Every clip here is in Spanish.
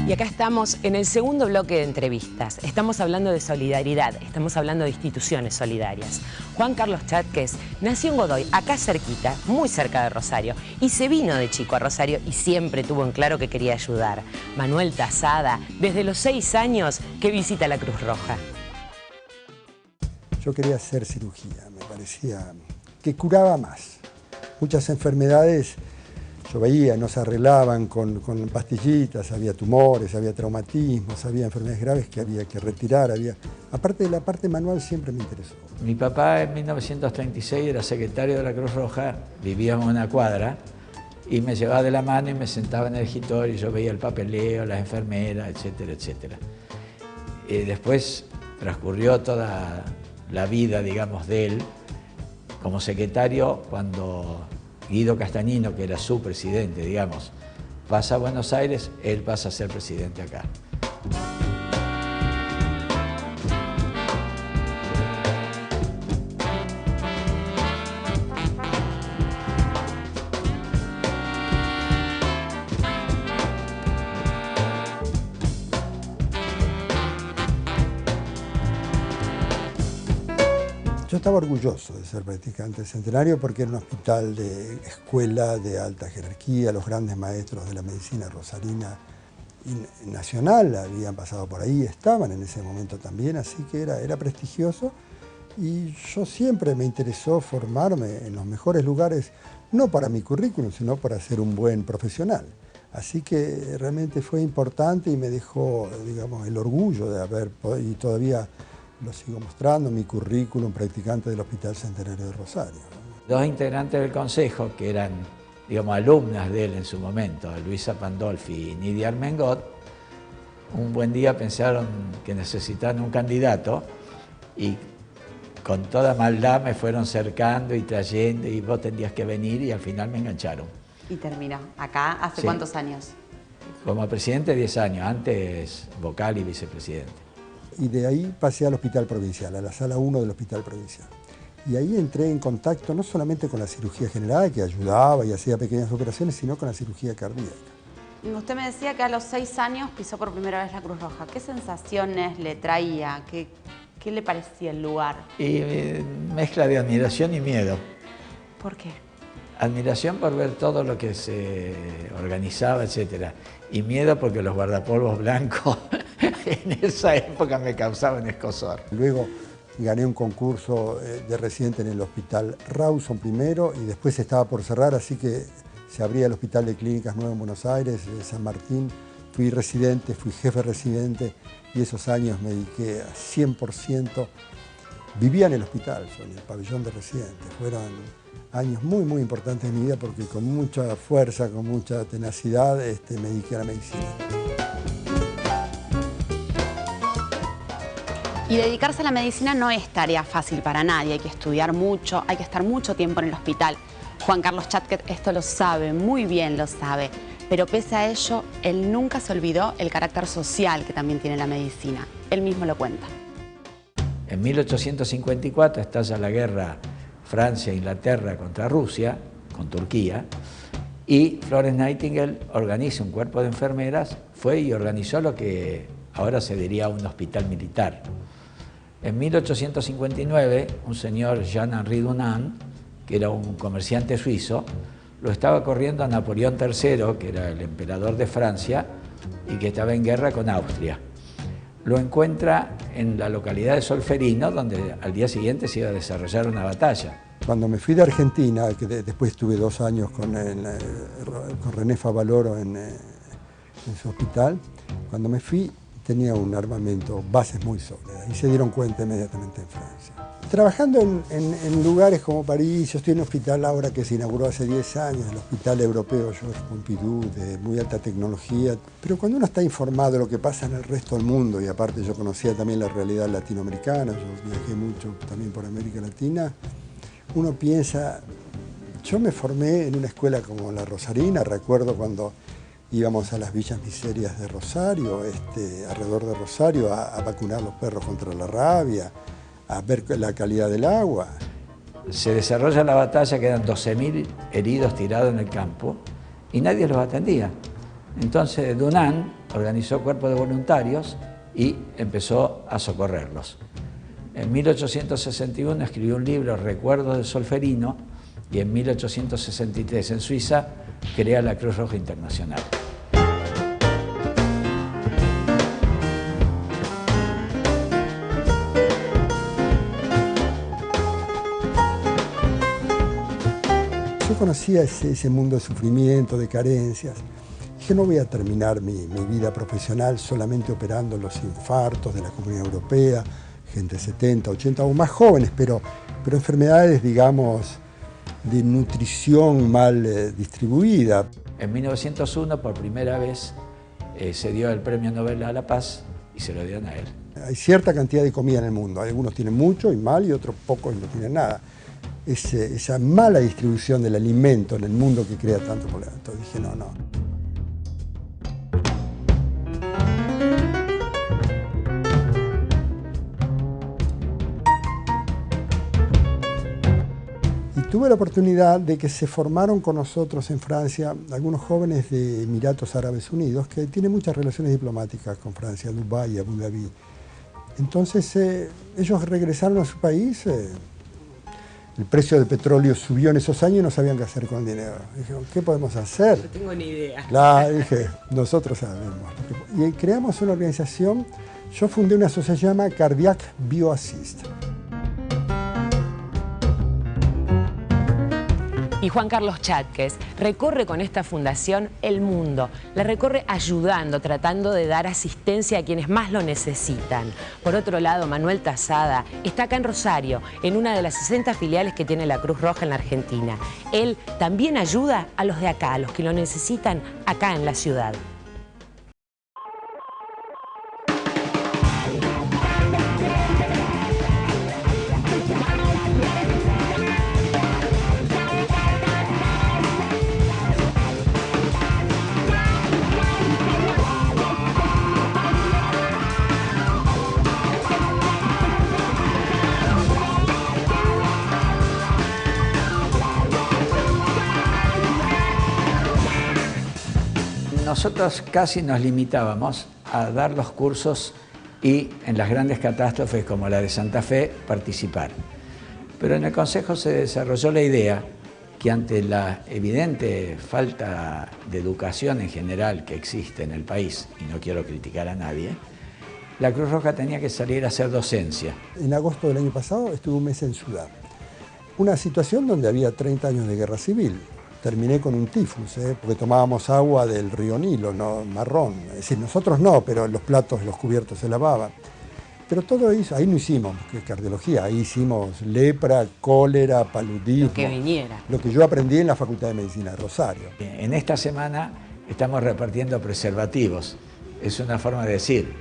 Y acá estamos en el segundo bloque de entrevistas. Estamos hablando de solidaridad, estamos hablando de instituciones solidarias. Juan Carlos Chátquez nació en Godoy, acá cerquita, muy cerca de Rosario, y se vino de chico a Rosario y siempre tuvo en claro que quería ayudar. Manuel Tazada, desde los 6 años que visita la Cruz Roja. Yo quería hacer cirugía, me parecía que curaba más. Muchas enfermedades yo veía, no se arreglaban con pastillitas, había tumores, había traumatismos, había enfermedades graves que había que retirar. Aparte de la parte manual siempre me interesó. Mi papá en 1936 era secretario de la Cruz Roja, vivíamos en una cuadra y me llevaba de la mano y me sentaba en el escritorio y yo veía el papeleo, las enfermeras, etcétera, etcétera. Después transcurrió toda la vida, digamos, de él como secretario cuando Guido Castagnino, que era su presidente, digamos, pasa a Buenos Aires, él pasa a ser presidente acá. Yo estaba orgulloso de ser practicante del Centenario porque era un hospital de escuela de alta jerarquía, los grandes maestros de la medicina rosarina y nacional habían pasado por ahí, estaban en ese momento también, así que era prestigioso y yo siempre me interesó formarme en los mejores lugares, no para mi currículum, sino para ser un buen profesional. Así que realmente fue importante y me dejó, digamos, el orgullo de haber podido, y todavía lo sigo mostrando, mi currículum, practicante del Hospital Centenario de Rosario. Dos integrantes del consejo, que eran, digamos, alumnas de él en su momento, Luisa Pandolfi y Nidia Armengot, un buen día pensaron que necesitaban un candidato y con toda maldad me fueron cercando y trayendo y vos tendrías que venir y al final me engancharon. Y terminó. ¿Acá hace Sí. cuántos años? Como presidente 10 años, antes vocal y vicepresidente. Y de ahí pasé al Hospital Provincial, a la Sala 1 del Hospital Provincial. Y ahí entré en contacto no solamente con la cirugía general, que ayudaba y hacía pequeñas operaciones, sino con la cirugía cardíaca. Usted me decía que a los 6 años pisó por primera vez la Cruz Roja. ¿Qué sensaciones le traía? ¿Qué le parecía el lugar? Y mezcla de admiración y miedo. ¿Por qué? Admiración por ver todo lo que se organizaba, etc. Y miedo porque los guardapolvos blancos en esa época me causaban escozor. Luego gané un concurso de residente en el Hospital Rawson primero y después estaba por cerrar, así que se abría el Hospital de Clínicas Nuevo en Buenos Aires, de San Martín. Fui residente, fui jefe residente y esos años me dediqué a 100%. Vivía en el hospital, en el pabellón de residentes. Fueron años muy importantes en mi vida porque con mucha fuerza, con mucha tenacidad me dediqué a la medicina. Y dedicarse a la medicina no es tarea fácil para nadie. Hay que estudiar mucho, hay que estar mucho tiempo en el hospital. Juan Carlos Chátquez esto lo sabe, muy bien lo sabe. Pero pese a ello, él nunca se olvidó el carácter social que también tiene la medicina. Él mismo lo cuenta. En 1854 estalla la guerra Francia-Inglaterra contra Rusia, con Turquía, y Florence Nightingale organiza un cuerpo de enfermeras, fue y organizó lo que ahora se diría un hospital militar. En 1859, un señor Jean-Henri Dunant, que era un comerciante suizo, lo estaba corriendo a Napoleón III, que era el emperador de Francia, y que estaba en guerra con Austria. Lo encuentra en la localidad de Solferino, donde al día siguiente se iba a desarrollar una batalla. Cuando me fui de Argentina, que después estuve 2 años con René Favaloro en su hospital, cuando me fui tenía un armamento, bases muy sólidas, y se dieron cuenta inmediatamente en Francia. Trabajando en lugares como París, yo estoy en un hospital ahora que se inauguró hace 10 años, el Hospital Europeo Georges Pompidou, de muy alta tecnología, pero cuando uno está informado de lo que pasa en el resto del mundo, y aparte yo conocía también la realidad latinoamericana, yo viajé mucho también por América Latina, uno piensa, yo me formé en una escuela como la Rosarina, recuerdo cuando íbamos a las villas miserias de Rosario, alrededor de Rosario, a vacunar los perros contra la rabia, a ver la calidad del agua. Se desarrolla la batalla, quedan 12.000 heridos tirados en el campo y nadie los atendía. Entonces Dunant organizó cuerpos de voluntarios y empezó a socorrerlos. En 1861 escribió un libro, Recuerdos del Solferino, y en 1863 en Suiza crea la Cruz Roja Internacional. Yo conocía ese mundo de sufrimiento, de carencias. Dije, no voy a terminar mi vida profesional solamente operando los infartos de la Comunidad Europea, gente de 70, 80 o más jóvenes, pero enfermedades, digamos, de nutrición mal distribuida. En 1901, por primera vez, se dio el Premio Nobel a la Paz y se lo dieron a él. Hay cierta cantidad de comida en el mundo. Algunos tienen mucho y mal y otros pocos y no tienen nada. Esa mala distribución del alimento en el mundo que crea tanto problema. Entonces dije, no. Y tuve la oportunidad de que se formaron con nosotros en Francia algunos jóvenes de Emiratos Árabes Unidos que tienen muchas relaciones diplomáticas con Francia, Dubái y Abu Dhabi. Entonces ellos regresaron a su país. El precio del petróleo subió en esos años y no sabían qué hacer con el dinero. Dijeron, ¿qué podemos hacer? No tengo ni idea. Claro, dije, nosotros sabemos. Y creamos una organización, yo fundé una asociación que se llama Cardiac Bioassist. Y Juan Carlos Chátquez recorre con esta fundación el mundo, la recorre ayudando, tratando de dar asistencia a quienes más lo necesitan. Por otro lado, Manuel Tazada está acá en Rosario, en una de las 60 filiales que tiene la Cruz Roja en la Argentina. Él también ayuda a los de acá, a los que lo necesitan acá en la ciudad. Nosotros casi nos limitábamos a dar los cursos y en las grandes catástrofes como la de Santa Fe participar. Pero en el Consejo se desarrolló la idea que ante la evidente falta de educación en general que existe en el país, y no quiero criticar a nadie, la Cruz Roja tenía que salir a hacer docencia. En agosto del año pasado estuve un mes en Sudán. Una situación donde había 30 años de guerra civil. Terminé con un tifus, porque tomábamos agua del río Nilo, no, marrón. Es decir, nosotros no, pero los platos, los cubiertos se lavaban. Pero todo eso, ahí no hicimos cardiología, ahí hicimos lepra, cólera, paludismo. Lo que viniera. Lo que yo aprendí en la Facultad de Medicina de Rosario. En esta semana estamos repartiendo preservativos. Es una forma de decir,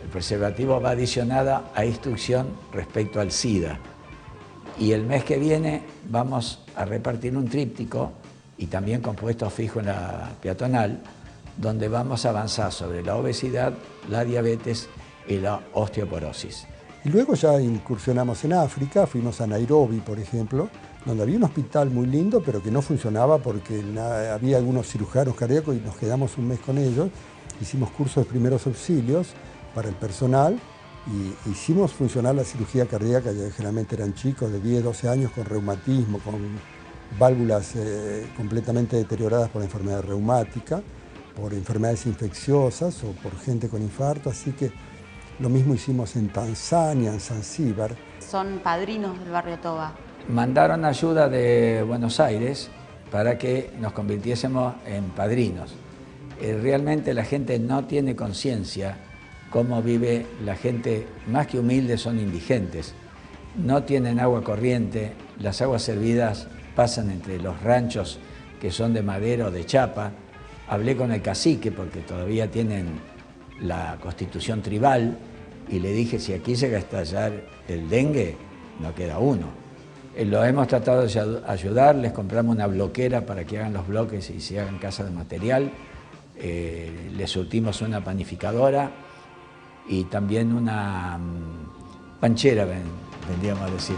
el preservativo va adicionado a instrucción respecto al SIDA. Y el mes que viene vamos a repartir un tríptico y también con puestos fijos en la peatonal, donde vamos a avanzar sobre la obesidad, la diabetes y la osteoporosis. Y luego ya incursionamos en África, fuimos a Nairobi, por ejemplo, donde había un hospital muy lindo, pero que no funcionaba porque había algunos cirujanos cardíacos y nos quedamos un mes con ellos. Hicimos cursos de primeros auxilios para el personal y hicimos funcionar la cirugía cardíaca, ya generalmente eran chicos de 10, 12 años con reumatismo, con válvulas completamente deterioradas por la enfermedad reumática, por enfermedades infecciosas o por gente con infarto, así que lo mismo hicimos en Tanzania, en Zanzíbar. Son padrinos del barrio Toba. Mandaron ayuda de Buenos Aires para que nos convirtiésemos en padrinos. Realmente la gente no tiene conciencia cómo vive la gente, más que humilde, son indigentes. No tienen agua corriente, las aguas servidas pasan entre los ranchos que son de madera o de chapa. Hablé con el cacique porque todavía tienen la constitución tribal y le dije, si aquí llega a estallar el dengue, no queda uno. Lo hemos tratado de ayudar, les compramos una bloquera para que hagan los bloques y se hagan casas de material, les surtimos una panificadora y también una panchera, vendríamos a decir.